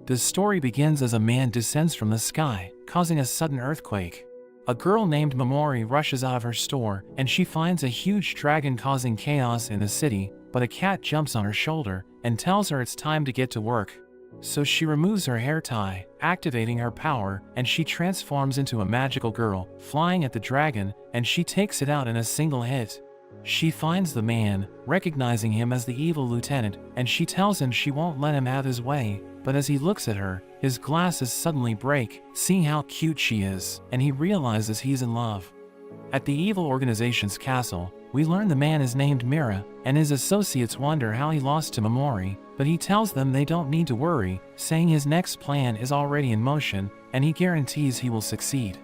The story begins as a man descends from the sky, causing a sudden earthquake. A girl named Momori rushes out of her store, and she finds a huge dragon causing chaos in the city, but a cat jumps on her shoulder and tells her it's time to get to work. So she removes her hair tie, activating her power, and she transforms into a magical girl, flying at the dragon, and she takes it out in a single hit. She finds the man, recognizing him as the evil lieutenant, and she tells him she won't let him have his way, but as he looks at her, his glasses suddenly break, seeing how cute she is, and he realizes he's in love. At the evil organization's castle, we learn the man is named Mira, and his associates wonder how he lost to Momori, but he tells them they don't need to worry, saying his next plan is already in motion, and he guarantees he will succeed.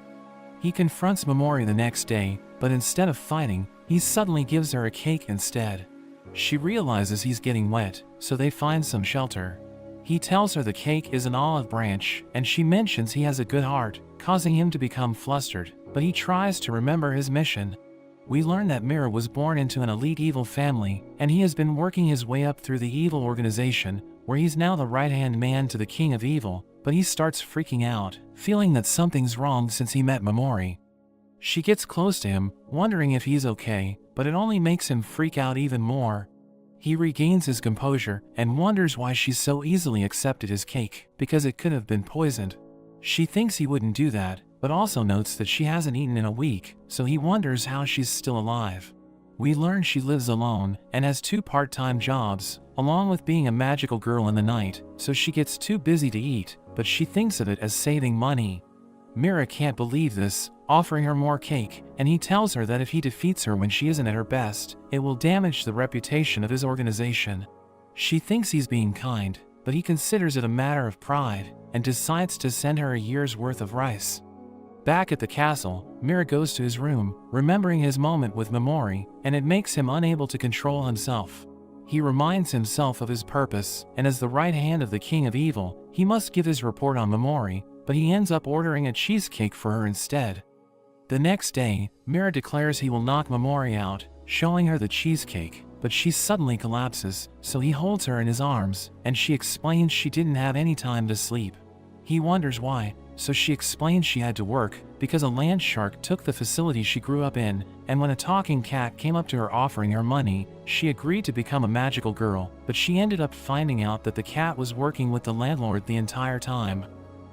He confronts Momori the next day, but instead of fighting, he suddenly gives her a cake instead. She realizes he's getting wet, so they find some shelter. He tells her the cake is an olive branch, and she mentions he has a good heart, causing him to become flustered, but he tries to remember his mission. We learn that Mira was born into an elite evil family, and he has been working his way up through the evil organization, where he's now the right-hand man to the king of evil, but he starts freaking out, feeling that something's wrong since he met Momori. She gets close to him, wondering if he's okay, but it only makes him freak out even more. He regains his composure and wonders why she's so easily accepted his cake, because it could have been poisoned. She thinks he wouldn't do that, but also notes that she hasn't eaten in a week, so he wonders how she's still alive. We learn she lives alone and has 2 part-time jobs, along with being a magical girl in the night, so she gets too busy to eat, but she thinks of it as saving money. Mira can't believe this, offering her more cake, and he tells her that if he defeats her when she isn't at her best, it will damage the reputation of his organization. She thinks he's being kind, but he considers it a matter of pride, and decides to send her a year's worth of rice. Back at the castle, Mira goes to his room, remembering his moment with Momori, and it makes him unable to control himself. He reminds himself of his purpose, and as the right hand of the king of evil, he must give his report on Momori, but he ends up ordering a cheesecake for her instead. The next day, Mira declares he will knock Momori out, showing her the cheesecake, but she suddenly collapses, so he holds her in his arms, and she explains she didn't have any time to sleep. He wonders why, so she explains she had to work, because a land shark took the facility she grew up in, and when a talking cat came up to her offering her money, she agreed to become a magical girl, but she ended up finding out that the cat was working with the landlord the entire time.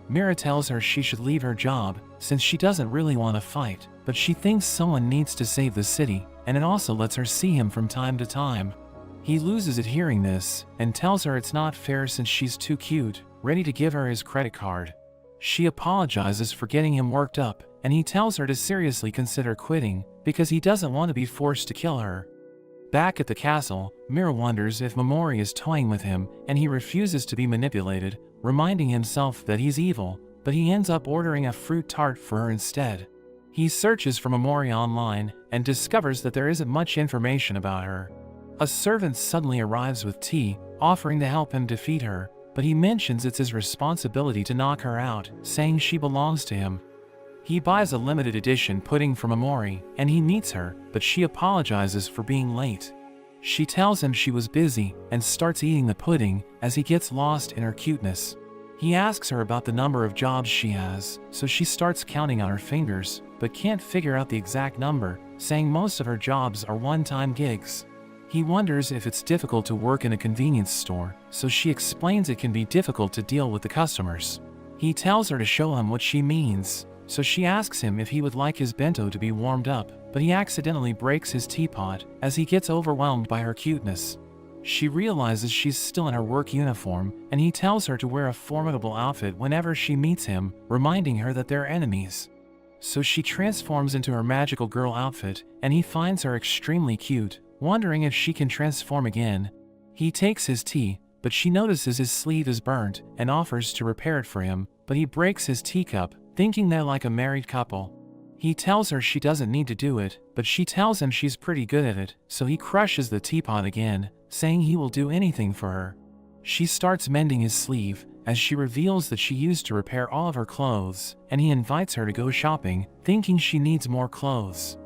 Mira tells her she should leave her job, since she doesn't really want to fight, but she thinks someone needs to save the city, and it also lets her see him from time to time. He loses it hearing this, and tells her it's not fair since she's too cute, ready to give her his credit card. She apologizes for getting him worked up, and he tells her to seriously consider quitting, because he doesn't want to be forced to kill her. Back at the castle, Mira wonders if Momori is toying with him, and he refuses to be manipulated, reminding himself that he's evil, but he ends up ordering a fruit tart for her instead. He searches for Momori online, and discovers that there isn't much information about her. A servant suddenly arrives with tea, offering to help him defeat her, but he mentions it's his responsibility to knock her out, saying she belongs to him. He buys a limited edition pudding for Momori, and he meets her, but she apologizes for being late. She tells him she was busy, and starts eating the pudding, as he gets lost in her cuteness. He asks her about the number of jobs she has, so she starts counting on her fingers, but can't figure out the exact number, saying most of her jobs are one-time gigs. He wonders if it's difficult to work in a convenience store, so she explains it can be difficult to deal with the customers. He tells her to show him what she means, so she asks him if he would like his bento to be warmed up, but he accidentally breaks his teapot as he gets overwhelmed by her cuteness. She realizes she's still in her work uniform, and he tells her to wear a formidable outfit whenever she meets him, reminding her that they're enemies. So she transforms into her magical girl outfit, and he finds her extremely cute, wondering if she can transform again. He takes his tea, but she notices his sleeve is burnt and offers to repair it for him, but he breaks his teacup, thinking they're like a married couple. He tells her she doesn't need to do it, but she tells him she's pretty good at it, so he crushes the teapot again, saying he will do anything for her. She starts mending his sleeve, as she reveals that she used to repair all of her clothes, and he invites her to go shopping, thinking she needs more clothes.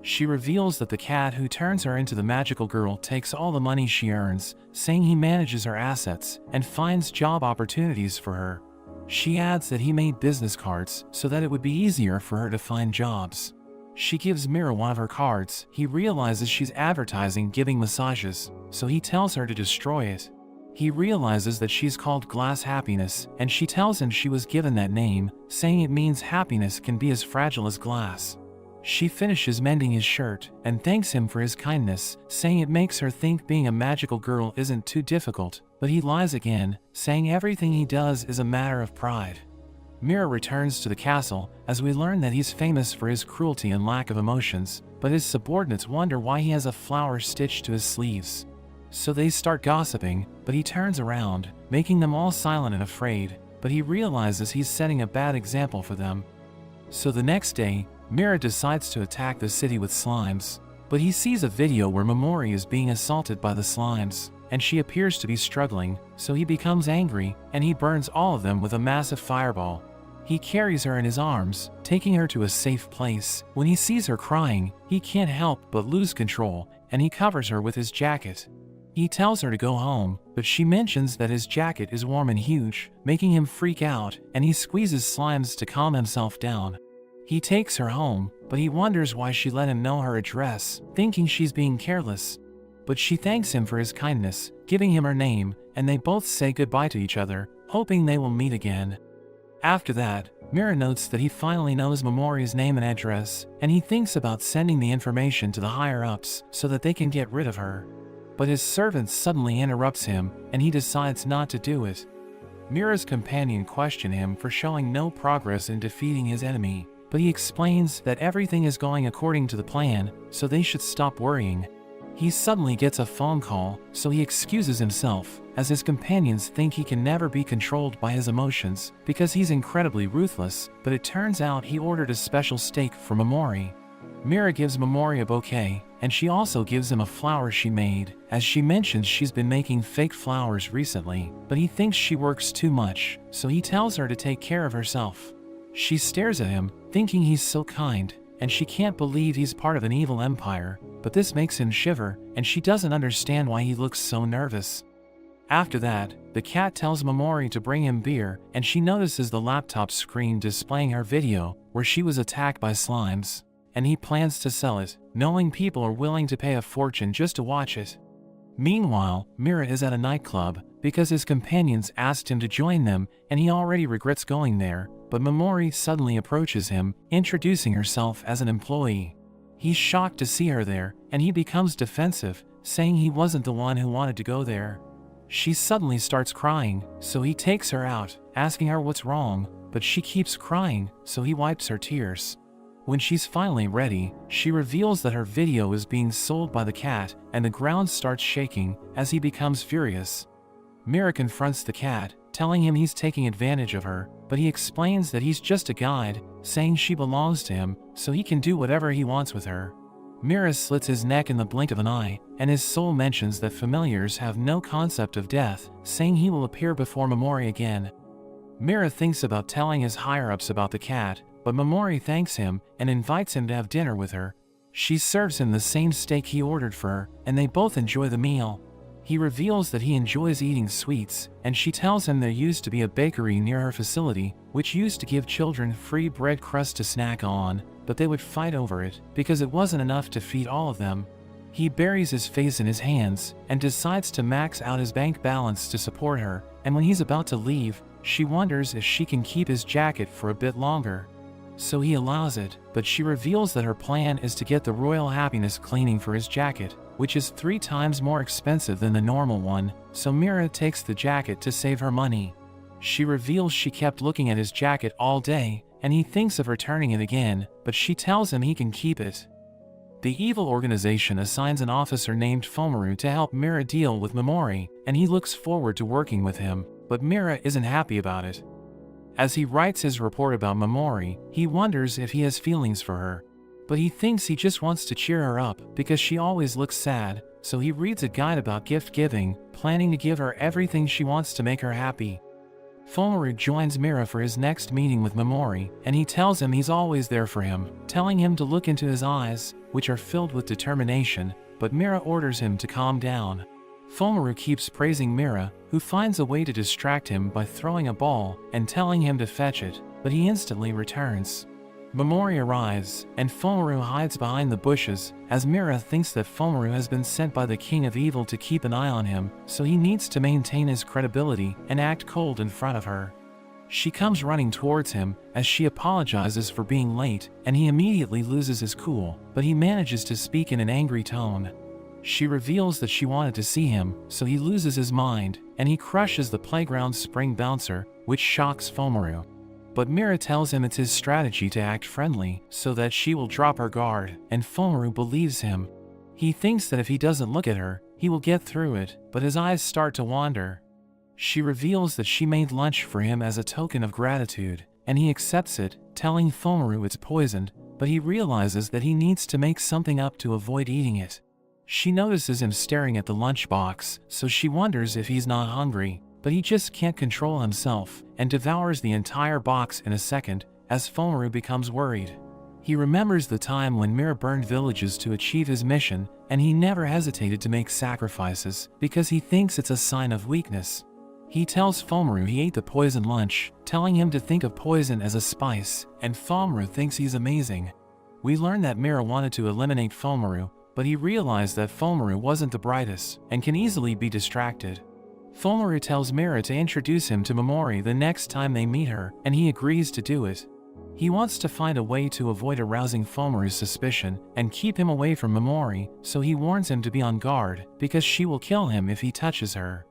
She reveals that the cat who turns her into the magical girl takes all the money she earns, saying he manages her assets and finds job opportunities for her. She adds that he made business cards so that it would be easier for her to find jobs. She gives Mira one of her cards. He realizes she's advertising giving massages, so he tells her to destroy it. He realizes that she's called Glass Happiness, and she tells him she was given that name, saying it means happiness can be as fragile as glass. She finishes mending his shirt and thanks him for his kindness, saying it makes her think being a magical girl isn't too difficult, but he lies again, saying everything he does is a matter of pride. Mira returns to the castle as we learn that he's famous for his cruelty and lack of emotions, but his subordinates wonder why he has a flower stitched to his sleeves. So they start gossiping, but he turns around, making them all silent and afraid, but he realizes he's setting a bad example for them. So the next day, Mira decides to attack the city with slimes, but he sees a video where Momori is being assaulted by the slimes, and she appears to be struggling, so he becomes angry, and he burns all of them with a massive fireball. He carries her in his arms, taking her to a safe place. When he sees her crying, he can't help but lose control, and he covers her with his jacket. He tells her to go home, but she mentions that his jacket is warm and huge, making him freak out, and he squeezes slimes to calm himself down. He takes her home, but he wonders why she let him know her address, thinking she's being careless. But she thanks him for his kindness, giving him her name, and they both say goodbye to each other, hoping they will meet again. After that, Mira notes that he finally knows Momori's name and address, and he thinks about sending the information to the higher-ups so that they can get rid of her. But his servant suddenly interrupts him, and he decides not to do it. Mira's companion questions him for showing no progress in defeating his enemy, but he explains that everything is going according to the plan, so they should stop worrying. He suddenly gets a phone call, so he excuses himself, as his companions think he can never be controlled by his emotions, because he's incredibly ruthless, but it turns out he ordered a special steak for Momori. Mira gives Momori a bouquet, and she also gives him a flower she made, as she mentions she's been making fake flowers recently, but he thinks she works too much, so he tells her to take care of herself. She stares at him, thinking he's so kind, and she can't believe he's part of an evil empire, but this makes him shiver, and she doesn't understand why he looks so nervous. After that, the cat tells Momori to bring him beer, and she notices the laptop screen displaying her video, where she was attacked by slimes, and he plans to sell it, knowing people are willing to pay a fortune just to watch it. Meanwhile, Mira is at a nightclub, because his companions asked him to join them, and he already regrets going there, but Momori suddenly approaches him, introducing herself as an employee. He's shocked to see her there, and he becomes defensive, saying he wasn't the one who wanted to go there. She suddenly starts crying, so he takes her out, asking her what's wrong, but she keeps crying, so he wipes her tears. When she's finally ready, she reveals that her video is being sold by the cat, and the ground starts shaking as he becomes furious. Mira confronts the cat, telling him he's taking advantage of her, but he explains that he's just a guide, saying she belongs to him, so he can do whatever he wants with her. Mira slits his neck in the blink of an eye, and his soul mentions that familiars have no concept of death, saying he will appear before Momori again. Mira thinks about telling his higher-ups about the cat, but Momori thanks him and invites him to have dinner with her. She serves him the same steak he ordered for her, and they both enjoy the meal. He reveals that he enjoys eating sweets, and she tells him there used to be a bakery near her facility, which used to give children free bread crust to snack on, but they would fight over it, because it wasn't enough to feed all of them. He buries his face in his hands, and decides to max out his bank balance to support her, and when he's about to leave, she wonders if she can keep his jacket for a bit longer. So he allows it, but she reveals that her plan is to get the Royal Happiness cleaning for his jacket, which is 3 times more expensive than the normal one, so Mira takes the jacket to save her money. She reveals she kept looking at his jacket all day, and he thinks of returning it again, but she tells him he can keep it. The evil organization assigns an officer named Fumaru to help Mira deal with Momori, and he looks forward to working with him, but Mira isn't happy about it. As he writes his report about Momori, he wonders if he has feelings for her. But he thinks he just wants to cheer her up because she always looks sad, so he reads a guide about gift giving, planning to give her everything she wants to make her happy. Fumaru joins Mira for his next meeting with Momori, and he tells him he's always there for him, telling him to look into his eyes, which are filled with determination, but Mira orders him to calm down. Fumaru keeps praising Mira, who finds a way to distract him by throwing a ball and telling him to fetch it, but he instantly returns. Momori arrives, and Fumaru hides behind the bushes, as Mira thinks that Fumaru has been sent by the King of Evil to keep an eye on him, so he needs to maintain his credibility and act cold in front of her. She comes running towards him, as she apologizes for being late, and he immediately loses his cool, but he manages to speak in an angry tone. She reveals that she wanted to see him, so he loses his mind, and he crushes the playground spring bouncer, which shocks Fumaru. But Mira tells him it's his strategy to act friendly, so that she will drop her guard, and Fumaru believes him. He thinks that if he doesn't look at her, he will get through it, but his eyes start to wander. She reveals that she made lunch for him as a token of gratitude, and he accepts it, telling Fumaru it's poisoned, but he realizes that he needs to make something up to avoid eating it. She notices him staring at the lunchbox, so she wonders if he's not hungry, but he just can't control himself, and devours the entire box in a second, as Fumaru becomes worried. He remembers the time when Mira burned villages to achieve his mission, and he never hesitated to make sacrifices, because he thinks it's a sign of weakness. He tells Fumaru he ate the poison lunch, telling him to think of poison as a spice, and Fumaru thinks he's amazing. We learn that Mira wanted to eliminate Fumaru, but he realized that Fumaru wasn't the brightest, and can easily be distracted. Fumaru tells Mira to introduce him to Momori the next time they meet her, and he agrees to do it. He wants to find a way to avoid arousing Fumaru's suspicion and keep him away from Momori, so he warns him to be on guard, because she will kill him if he touches her.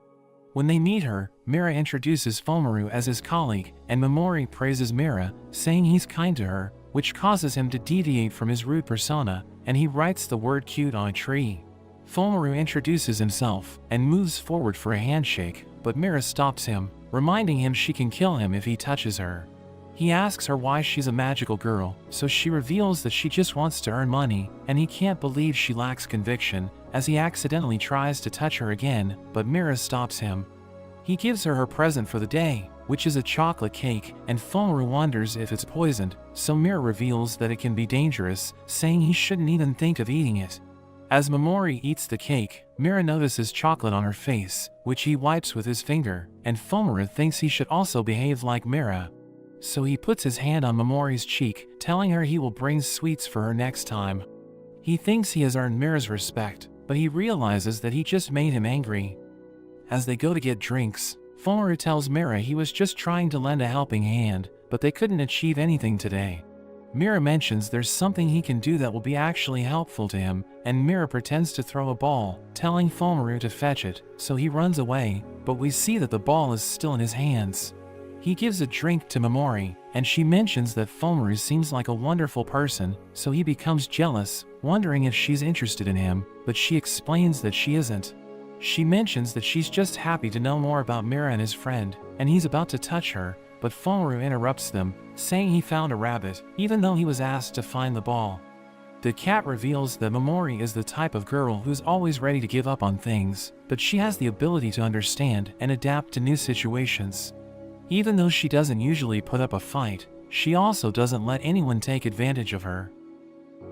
When they meet her, Mira introduces Fumaru as his colleague, and Momori praises Mira, saying he's kind to her, which causes him to deviate from his rude persona, and he writes the word cute on a tree. Fumaru introduces himself and moves forward for a handshake, but Mira stops him, reminding him she can kill him if he touches her. He asks her why she's a magical girl, so she reveals that she just wants to earn money, and he can't believe she lacks conviction, as he accidentally tries to touch her again, but Mira stops him. He gives her her present for the day, which is a chocolate cake, and Fumaru wonders if it's poisoned, so Mira reveals that it can be dangerous, saying he shouldn't even think of eating it. As Momori eats the cake, Mira notices chocolate on her face, which he wipes with his finger, and Fumaru thinks he should also behave like Mira. So he puts his hand on Momori's cheek, telling her he will bring sweets for her next time. He thinks he has earned Mira's respect, but he realizes that he just made him angry. As they go to get drinks, Fumaru tells Mira he was just trying to lend a helping hand, but they couldn't achieve anything today. Mira mentions there's something he can do that will be actually helpful to him, and Mira pretends to throw a ball, telling Fumaru to fetch it, so he runs away, but we see that the ball is still in his hands. He gives a drink to Momori, and she mentions that Fumaru seems like a wonderful person, so he becomes jealous, wondering if she's interested in him, but she explains that she isn't. She mentions that she's just happy to know more about Mira and his friend, and he's about to touch her, but Fumaru interrupts them, saying he found a rabbit, even though he was asked to find the ball. The cat reveals that Momori is the type of girl who's always ready to give up on things, but she has the ability to understand and adapt to new situations. Even though she doesn't usually put up a fight, she also doesn't let anyone take advantage of her.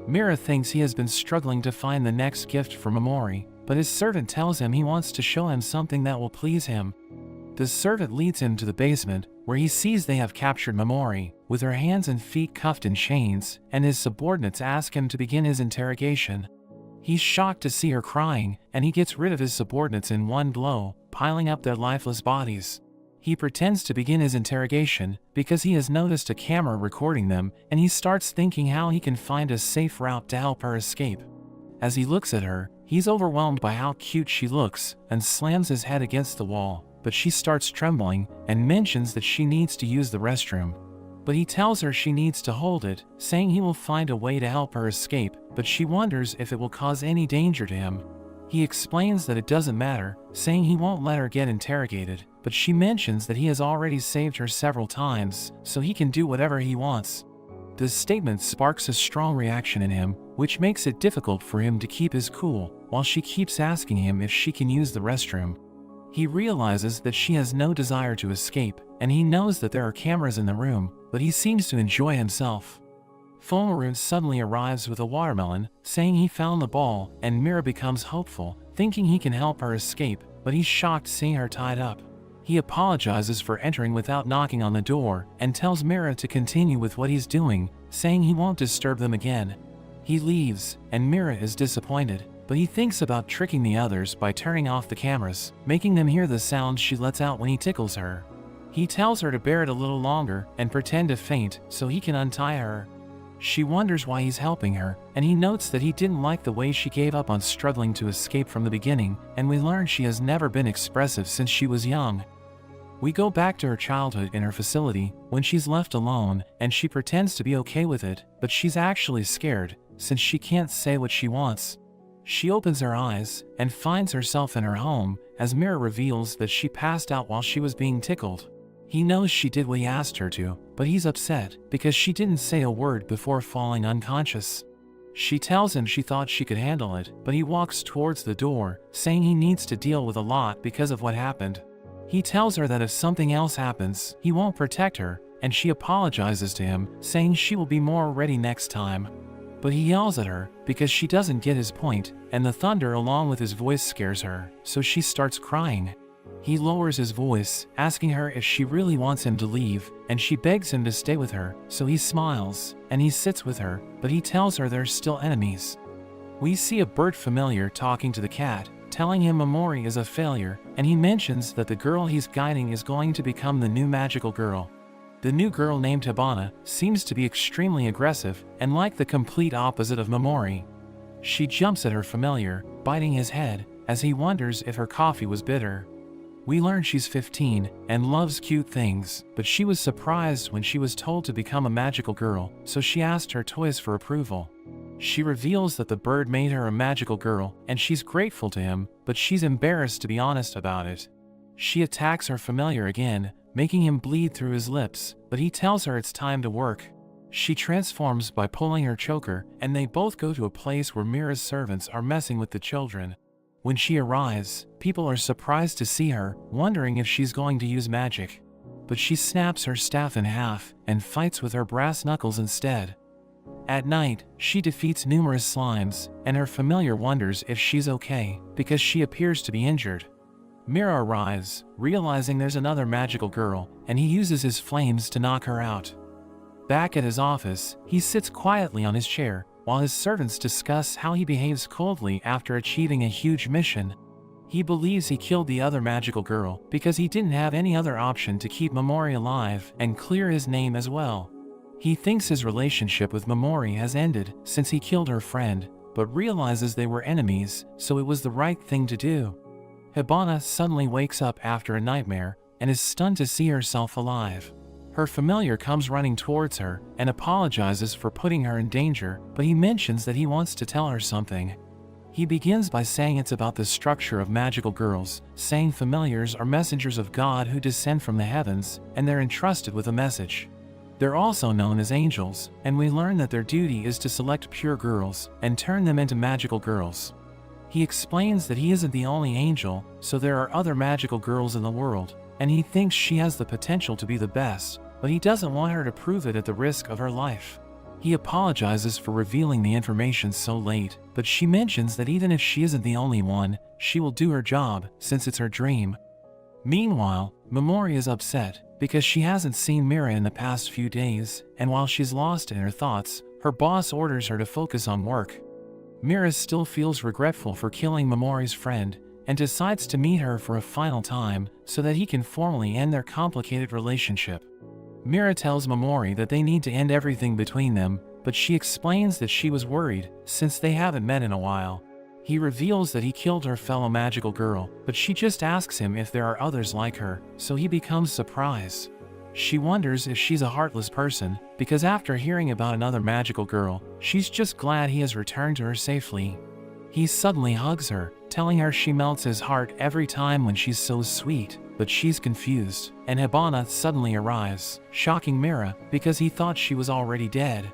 Mira thinks he has been struggling to find the next gift for Momori, but his servant tells him he wants to show him something that will please him. The servant leads him to the basement, where he sees they have captured Momori, with her hands and feet cuffed in chains, and his subordinates ask him to begin his interrogation. He's shocked to see her crying, and he gets rid of his subordinates in one blow, piling up their lifeless bodies. He pretends to begin his interrogation, because he has noticed a camera recording them, and he starts thinking how he can find a safe route to help her escape. As he looks at her, he's overwhelmed by how cute she looks, and slams his head against the wall, but she starts trembling, and mentions that she needs to use the restroom. But he tells her she needs to hold it, saying he will find a way to help her escape, but she wonders if it will cause any danger to him. He explains that it doesn't matter, saying he won't let her get interrogated, but she mentions that he has already saved her several times, so he can do whatever he wants. This statement sparks a strong reaction in him, which makes it difficult for him to keep his cool, while she keeps asking him if she can use the restroom. He realizes that she has no desire to escape, and he knows that there are cameras in the room, but he seems to enjoy himself. Fumaru suddenly arrives with a watermelon, saying he found the ball, and Mira becomes hopeful, thinking he can help her escape, but he's shocked seeing her tied up. He apologizes for entering without knocking on the door, and tells Mira to continue with what he's doing, saying he won't disturb them again. He leaves, and Mira is disappointed, but he thinks about tricking the others by turning off the cameras, making them hear the sounds she lets out when he tickles her. He tells her to bear it a little longer and pretend to faint so he can untie her. She wonders why he's helping her, and he notes that he didn't like the way she gave up on struggling to escape from the beginning, and we learn she has never been expressive since she was young. We go back to her childhood in her facility, when she's left alone, and she pretends to be okay with it, but she's actually scared, since she can't say what she wants. She opens her eyes, and finds herself in her home, as Mira reveals that she passed out while she was being tickled. He knows she did what he asked her to, but he's upset, because she didn't say a word before falling unconscious. She tells him she thought she could handle it, but he walks towards the door, saying he needs to deal with a lot because of what happened. He tells her that if something else happens, he won't protect her, and she apologizes to him, saying she will be more ready next time. But he yells at her, because she doesn't get his point, and the thunder along with his voice scares her, so she starts crying. He lowers his voice, asking her if she really wants him to leave, and she begs him to stay with her, so he smiles, and he sits with her, but he tells her they're still enemies. We see a bird familiar talking to the cat, telling him Momori is a failure, and he mentions that the girl he's guiding is going to become the new magical girl. The new girl named Hibana seems to be extremely aggressive, and like the complete opposite of Momori. She jumps at her familiar, biting his head, as he wonders if her coffee was bitter. We learn she's 15, and loves cute things, but she was surprised when she was told to become a magical girl, so she asked her toys for approval. She reveals that the bird made her a magical girl, and she's grateful to him, but she's embarrassed to be honest about it. She attacks her familiar again, making him bleed through his lips, but he tells her it's time to work. She transforms by pulling her choker, and they both go to a place where Mira's servants are messing with the children. When she arrives, people are surprised to see her, wondering if she's going to use magic. But she snaps her staff in half, and fights with her brass knuckles instead. At night, she defeats numerous slimes, and her familiar wonders if she's okay, because she appears to be injured. Mira arrives, realizing there's another magical girl, and he uses his flames to knock her out. Back at his office, he sits quietly on his chair, while his servants discuss how he behaves coldly after achieving a huge mission. He believes he killed the other magical girl because he didn't have any other option to keep Momori alive and clear his name as well. He thinks his relationship with Momori has ended since he killed her friend, but realizes they were enemies, so it was the right thing to do. Hibana suddenly wakes up after a nightmare and is stunned to see herself alive. Her familiar comes running towards her and apologizes for putting her in danger, but he mentions that he wants to tell her something. He begins by saying it's about the structure of magical girls, saying familiars are messengers of God who descend from the heavens, and they're entrusted with a message. They're also known as angels, and we learn that their duty is to select pure girls and turn them into magical girls. He explains that he isn't the only angel, so there are other magical girls in the world, and he thinks she has the potential to be the best, but he doesn't want her to prove it at the risk of her life. He apologizes for revealing the information so late, but she mentions that even if she isn't the only one, she will do her job, since it's her dream. Meanwhile, Momori is upset, because she hasn't seen Mira in the past few days, and while she's lost in her thoughts, her boss orders her to focus on work. Mira still feels regretful for killing Momori's friend, and decides to meet her for a final time so that he can formally end their complicated relationship. Mira tells Momori that they need to end everything between them, but she explains that she was worried since they haven't met in a while. He reveals that he killed her fellow magical girl, but she just asks him if there are others like her, so he becomes surprised. She wonders if she's a heartless person, because after hearing about another magical girl, she's just glad he has returned to her safely. He suddenly hugs her, telling her she melts his heart every time when she's so sweet, but she's confused, and Hibana suddenly arrives, shocking Mira because he thought she was already dead.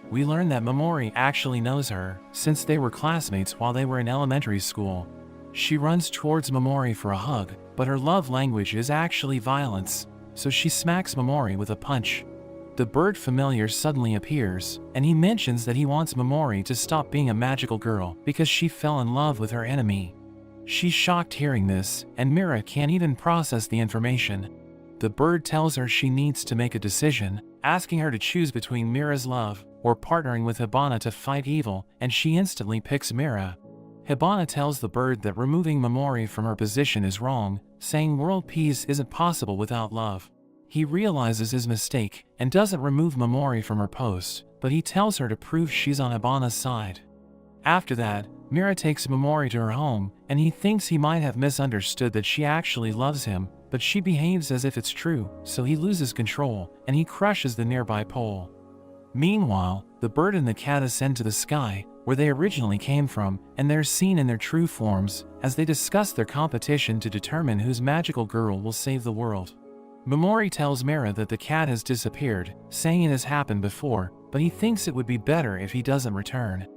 We learn that Momori actually knows her, since they were classmates while they were in elementary school. She runs towards Momori for a hug, but her love language is actually violence, so she smacks Momori with a punch. The bird familiar suddenly appears, and he mentions that he wants Momori to stop being a magical girl because she fell in love with her enemy. She's shocked hearing this, and Mira can't even process the information. The bird tells her she needs to make a decision, asking her to choose between Mira's love or partnering with Hibana to fight evil, and she instantly picks Mira. Hibana tells the bird that removing Momori from her position is wrong, saying world peace isn't possible without love. He realizes his mistake and doesn't remove Momori from her post, but he tells her to prove she's on Hibana's side. After that, Mira takes Momori to her home, and he thinks he might have misunderstood that she actually loves him, but she behaves as if it's true, so he loses control, and he crushes the nearby pole. Meanwhile, the bird and the cat ascend to the sky, where they originally came from, and they're seen in their true forms, as they discuss their competition to determine whose magical girl will save the world. Momori tells Mira that the cat has disappeared, saying it has happened before, but he thinks it would be better if he doesn't return.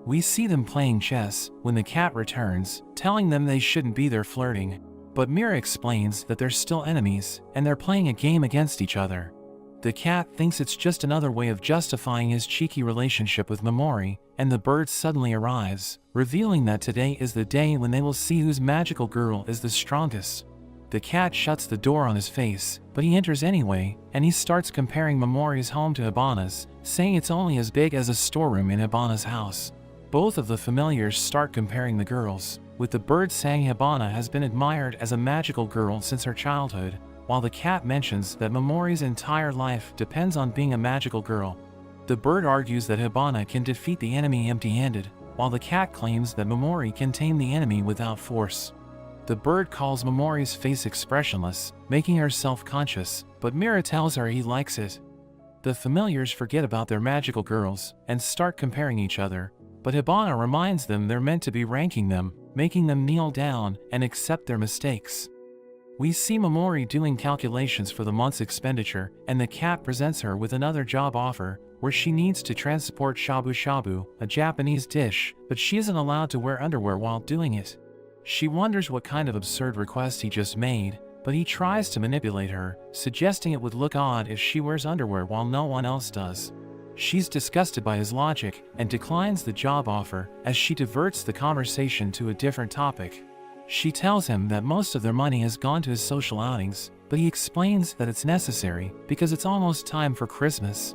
We see them playing chess when the cat returns, telling them they shouldn't be there flirting. But Mira explains that they're still enemies, and they're playing a game against each other. The cat thinks it's just another way of justifying his cheeky relationship with Momori, and the bird suddenly arrives, revealing that today is the day when they will see whose magical girl is the strongest. The cat shuts the door on his face, but he enters anyway, and he starts comparing Momori's home to Hibana's, saying it's only as big as a storeroom in Hibana's house. Both of the familiars start comparing the girls, with the bird saying Hibana has been admired as a magical girl since her childhood, while the cat mentions that Momori's entire life depends on being a magical girl. The bird argues that Hibana can defeat the enemy empty-handed, while the cat claims that Momori can tame the enemy without force. The bird calls Momori's face expressionless, making her self-conscious, but Mira tells her he likes it. The familiars forget about their magical girls and start comparing each other, but Hibana reminds them they're meant to be ranking them, making them kneel down and accept their mistakes. We see Momori doing calculations for the month's expenditure, and the cat presents her with another job offer, where she needs to transport shabu shabu, a Japanese dish, but she isn't allowed to wear underwear while doing it. She wonders what kind of absurd request he just made, but he tries to manipulate her, suggesting it would look odd if she wears underwear while no one else does. She's disgusted by his logic and declines the job offer as she diverts the conversation to a different topic. She tells him that most of their money has gone to his social outings, but he explains that it's necessary because it's almost time for Christmas.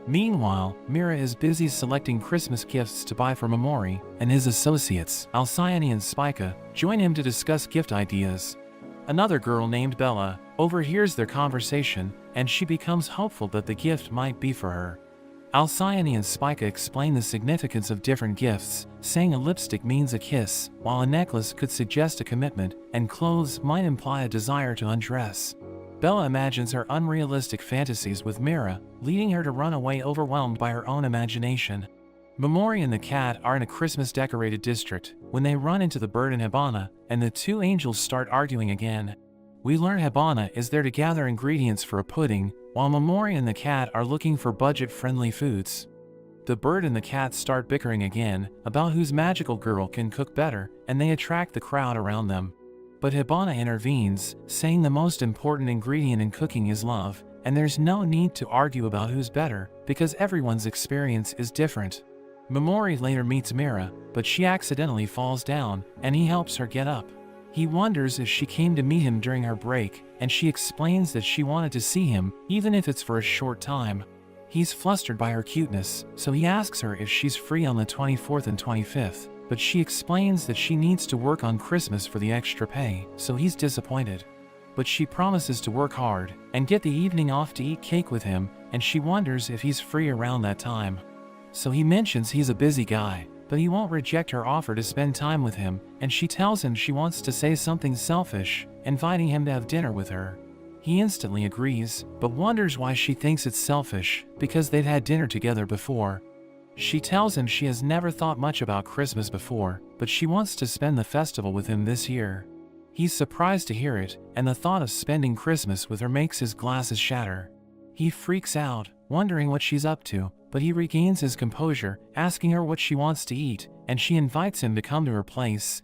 Meanwhile, Mira is busy selecting Christmas gifts to buy for Momori, and his associates, Alcyone and Spica, join him to discuss gift ideas. Another girl named Bella overhears their conversation, and she becomes hopeful that the gift might be for her. Alcyone and Spica explain the significance of different gifts, saying a lipstick means a kiss, while a necklace could suggest a commitment, and clothes might imply a desire to undress. Bella imagines her unrealistic fantasies with Mira, leading her to run away overwhelmed by her own imagination. Momori and the cat are in a Christmas-decorated district when they run into the bird and Hibana, and the two angels start arguing again. We learn Hibana is there to gather ingredients for a pudding, while Momori and the cat are looking for budget-friendly foods. The bird and the cat start bickering again about whose magical girl can cook better, and they attract the crowd around them. But Hibana intervenes, saying the most important ingredient in cooking is love, and there's no need to argue about who's better, because everyone's experience is different. Momori later meets Mira, but she accidentally falls down, and he helps her get up. He wonders if she came to meet him during her break, and she explains that she wanted to see him, even if it's for a short time. He's flustered by her cuteness, so he asks her if she's free on the 24th and 25th. But she explains that she needs to work on Christmas for the extra pay, so he's disappointed. But she promises to work hard and get the evening off to eat cake with him, and she wonders if he's free around that time. So he mentions he's a busy guy, but he won't reject her offer to spend time with him, and she tells him she wants to say something selfish, inviting him to have dinner with her. He instantly agrees, but wonders why she thinks it's selfish, because they'd had dinner together before. She tells him she has never thought much about Christmas before, but she wants to spend the festival with him this year. He's surprised to hear it, and the thought of spending Christmas with her makes his glasses shatter. He freaks out, wondering what she's up to, but he regains his composure, asking her what she wants to eat, and she invites him to come to her place.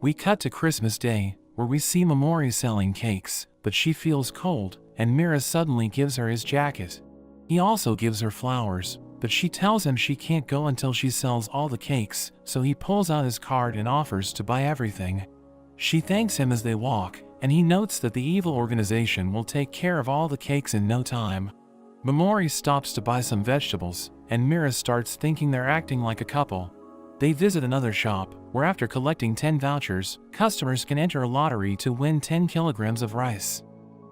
We cut to Christmas Day, where where we see Momori selling cakes, but she feels cold, and Mira suddenly gives her his jacket. He also gives her flowers, but she tells him she can't go until she sells all the cakes, so he pulls out his card and offers to buy everything. She thanks him as they walk, and he notes that the evil organization will take care of all the cakes in no time. Momori stops to buy some vegetables, and Mira starts thinking they're acting like a couple. They visit another shop, where after collecting 10 vouchers, customers can enter a lottery to win 10 kilograms of rice.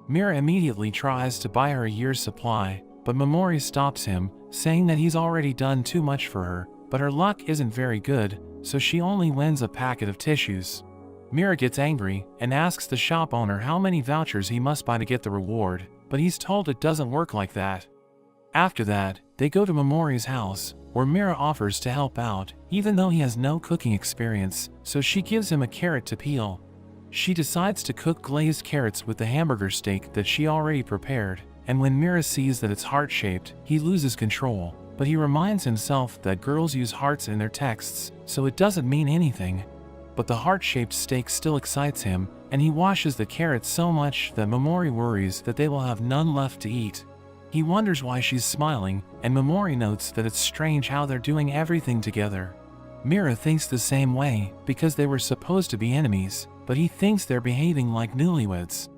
Mira immediately tries to buy her a year's supply, but Momori stops him, saying that he's already done too much for her, but her luck isn't very good, so she only wins a packet of tissues. Mira gets angry and asks the shop owner how many vouchers he must buy to get the reward, but he's told it doesn't work like that. After that, they go to Momori's house, where Mira offers to help out, even though he has no cooking experience, so she gives him a carrot to peel. She decides to cook glazed carrots with the hamburger steak that she already prepared, and when Mira sees that it's heart-shaped, he loses control, but he reminds himself that girls use hearts in their texts, so it doesn't mean anything. But the heart-shaped steak still excites him, and he washes the carrots so much that Momori worries that they will have none left to eat. He wonders why she's smiling, and Momori notes that it's strange how they're doing everything together. Mira thinks the same way, because they were supposed to be enemies, but he thinks they're behaving like newlyweds.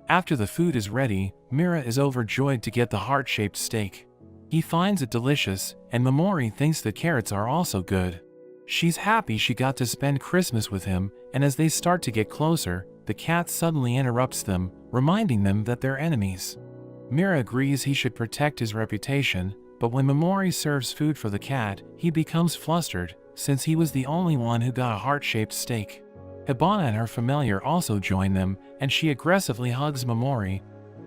After the food is ready, Mira is overjoyed to get the heart-shaped steak. He finds it delicious, and Momori thinks the carrots are also good. She's happy she got to spend Christmas with him, and as they start to get closer, the cat suddenly interrupts them, reminding them that they're enemies. Mira agrees he should protect his reputation, but when Momori serves food for the cat, he becomes flustered, since he was the only one who got a heart-shaped steak. Hibana and her familiar also join them, and she aggressively hugs Momori.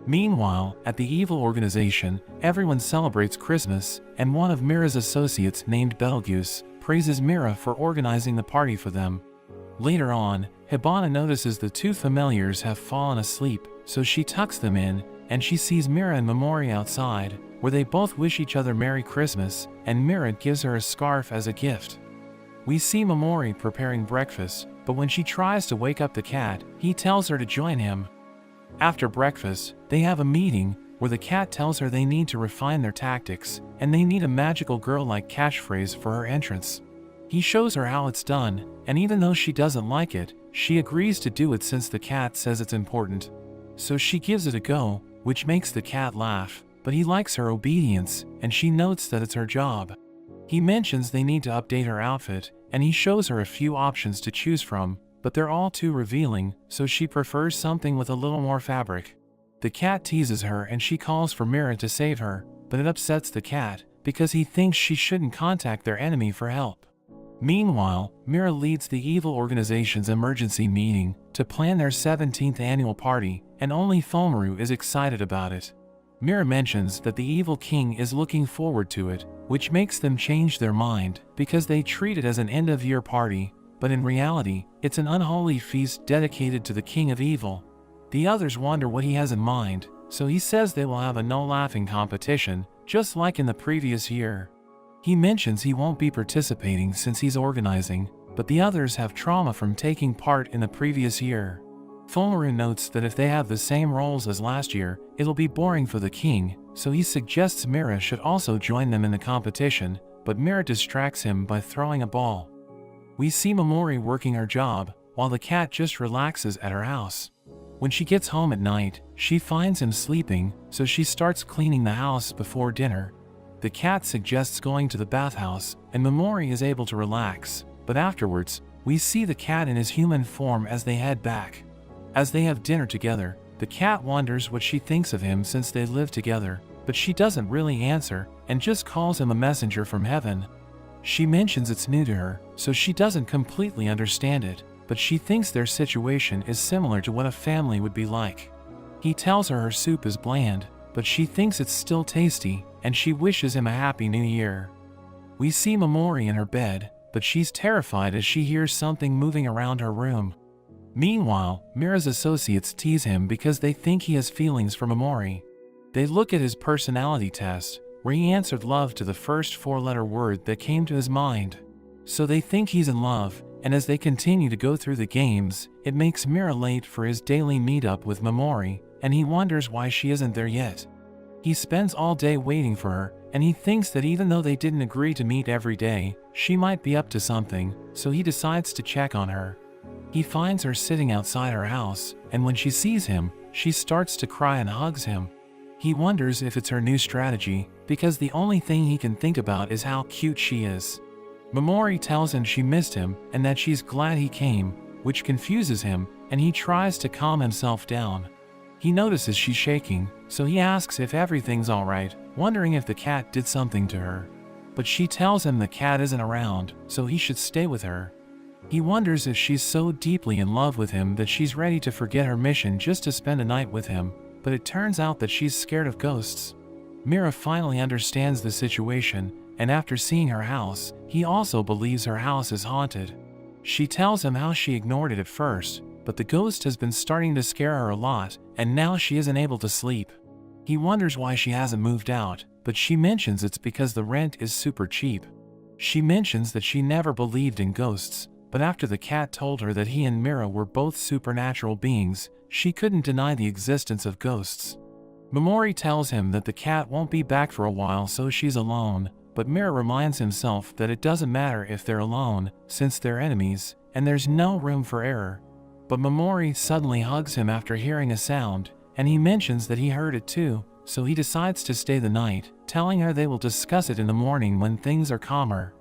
Meanwhile, at the evil organization, everyone celebrates Christmas, and one of Mira's associates named Betelgeuse praises Mira for organizing the party for them. Later on, Hibana notices the two familiars have fallen asleep, so she tucks them in, and she sees Mira and Momori outside, where they both wish each other Merry Christmas, and Mira gives her a scarf as a gift. We see Momori preparing breakfast, but when she tries to wake up the cat, he tells her to join him. After breakfast, they have a meeting, where the cat tells her they need to refine their tactics, and they need a magical girl-like catchphrase for her entrance. He shows her how it's done, and even though she doesn't like it, she agrees to do it since the cat says it's important. So she gives it a go, which makes the cat laugh, but he likes her obedience, and she notes that it's her job. He mentions they need to update her outfit, and he shows her a few options to choose from, but they're all too revealing, so she prefers something with a little more fabric. The cat teases her and she calls for Mira to save her, but it upsets the cat, because he thinks she shouldn't contact their enemy for help. Meanwhile, Mira leads the evil organization's emergency meeting to plan their 17th annual party, and only Fomaru is excited about it. Mira mentions that the evil king is looking forward to it, which makes them change their mind, because they treat it as an end-of-year party, but in reality, it's an unholy feast dedicated to the king of evil. The others wonder what he has in mind, so he says they will have a no-laughing competition, just like in the previous year. He mentions he won't be participating since he's organizing, but the others have trauma from taking part in the previous year. Fomaru notes that if they have the same roles as last year, it'll be boring for the king, so he suggests Mira should also join them in the competition, but Mira distracts him by throwing a ball. We see Momori working her job, while the cat just relaxes at her house. When she gets home at night, she finds him sleeping, so she starts cleaning the house before dinner. The cat suggests going to the bathhouse, and Momori is able to relax, but afterwards, we see the cat in his human form as they head back. As they have dinner together, the cat wonders what she thinks of him since they live together, but she doesn't really answer, and just calls him a messenger from heaven. She mentions it's new to her, so she doesn't completely understand it, but she thinks their situation is similar to what a family would be like. He tells her soup is bland, but she thinks it's still tasty, and she wishes him a happy new year. We see Momori in her bed, but she's terrified as she hears something moving around her room. Meanwhile, Mira's associates tease him because they think he has feelings for Momori. They look at his personality test, where he answered love to the first four-letter word that came to his mind. So they think he's in love, and as they continue to go through the games, it makes Mira late for his daily meetup with Momori, and he wonders why she isn't there yet. He spends all day waiting for her, and he thinks that even though they didn't agree to meet every day, she might be up to something, so he decides to check on her. He finds her sitting outside her house, and when she sees him, she starts to cry and hugs him. He wonders if it's her new strategy, because the only thing he can think about is how cute she is. Momori tells him she missed him and that she's glad he came, which confuses him, and he tries to calm himself down. He notices she's shaking, so he asks if everything's alright, wondering if the cat did something to her. But she tells him the cat isn't around, so he should stay with her. He wonders if she's so deeply in love with him that she's ready to forget her mission just to spend a night with him, but it turns out that she's scared of ghosts. Mira finally understands the situation, and after seeing her house, he also believes her house is haunted. She tells him how she ignored it at first, but the ghost has been starting to scare her a lot, and now she isn't able to sleep. He wonders why she hasn't moved out, but she mentions it's because the rent is super cheap. She mentions that she never believed in ghosts, but after the cat told her that he and Mira were both supernatural beings, she couldn't deny the existence of ghosts. Momori tells him that the cat won't be back for a while, so she's alone, but Mira reminds himself that it doesn't matter if they're alone, since they're enemies, and there's no room for error. But Momori suddenly hugs him after hearing a sound, and he mentions that he heard it too, so he decides to stay the night, telling her they will discuss it in the morning when things are calmer.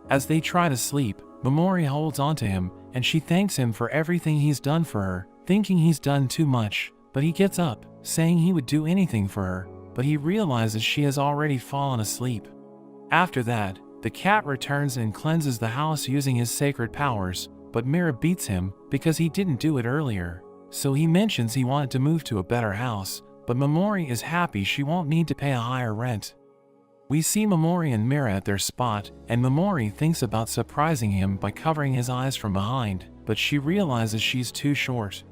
As they try to sleep, Momori holds onto him, and she thanks him for everything he's done for her, thinking he's done too much, but he gets up, saying he would do anything for her, but he realizes she has already fallen asleep. After that, the cat returns and cleanses the house using his sacred powers, but Mira beats him because he didn't do it earlier, so he mentions he wanted to move to a better house, but Momori is happy she won't need to pay a higher rent. We see Momori and Mira at their spot, and Momori thinks about surprising him by covering his eyes from behind, but she realizes she's too short.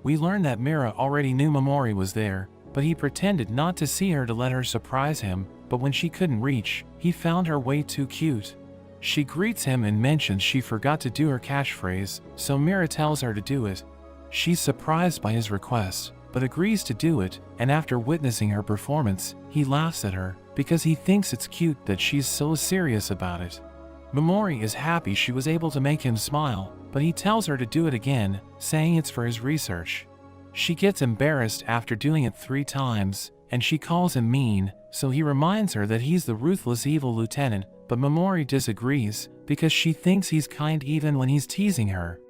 We learn that Mira already knew Momori was there, but he pretended not to see her to let her surprise him, but when she couldn't reach, he found her way too cute. She greets him and mentions she forgot to do her catchphrase, so Mira tells her to do it. She's surprised by his request, but agrees to do it, and after witnessing her performance, he laughs at her, because he thinks it's cute that she's so serious about it. Momori is happy she was able to make him smile, but he tells her to do it again, saying it's for his research. She gets embarrassed after doing it 3 times, and she calls him mean, so he reminds her that he's the ruthless evil lieutenant, but Momori disagrees, because she thinks he's kind even when he's teasing her.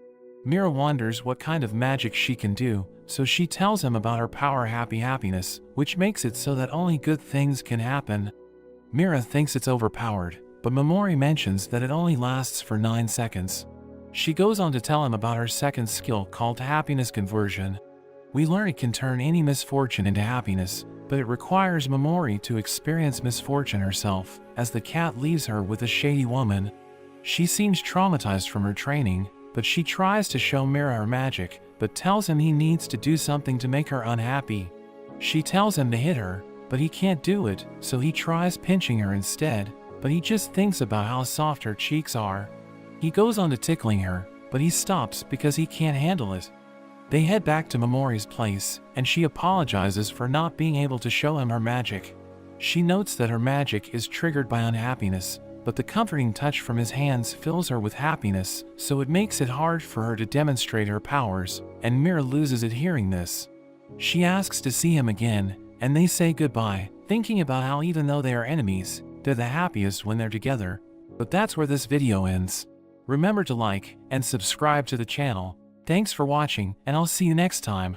Mira wonders what kind of magic she can do, so she tells him about her power happiness, which makes it so that only good things can happen. Mira thinks it's overpowered, but Momori mentions that it only lasts for 9 seconds. She goes on to tell him about her second skill called happiness conversion. We learn it can turn any misfortune into happiness, but it requires Momori to experience misfortune herself, as the cat leaves her with a shady woman. She seems traumatized from her training, but she tries to show Mira her magic, but tells him he needs to do something to make her unhappy. She tells him to hit her, but he can't do it, so he tries pinching her instead, but he just thinks about how soft her cheeks are. He goes on to tickling her, but he stops because he can't handle it. They head back to Momori's place, and she apologizes for not being able to show him her magic. She notes that her magic is triggered by unhappiness, but the comforting touch from his hands fills her with happiness, so it makes it hard for her to demonstrate her powers, and Mira loses it hearing this. She asks to see him again, and they say goodbye, thinking about how even though they are enemies, they're the happiest when they're together. But that's where this video ends. Remember to like and subscribe to the channel. Thanks for watching, and I'll see you next time.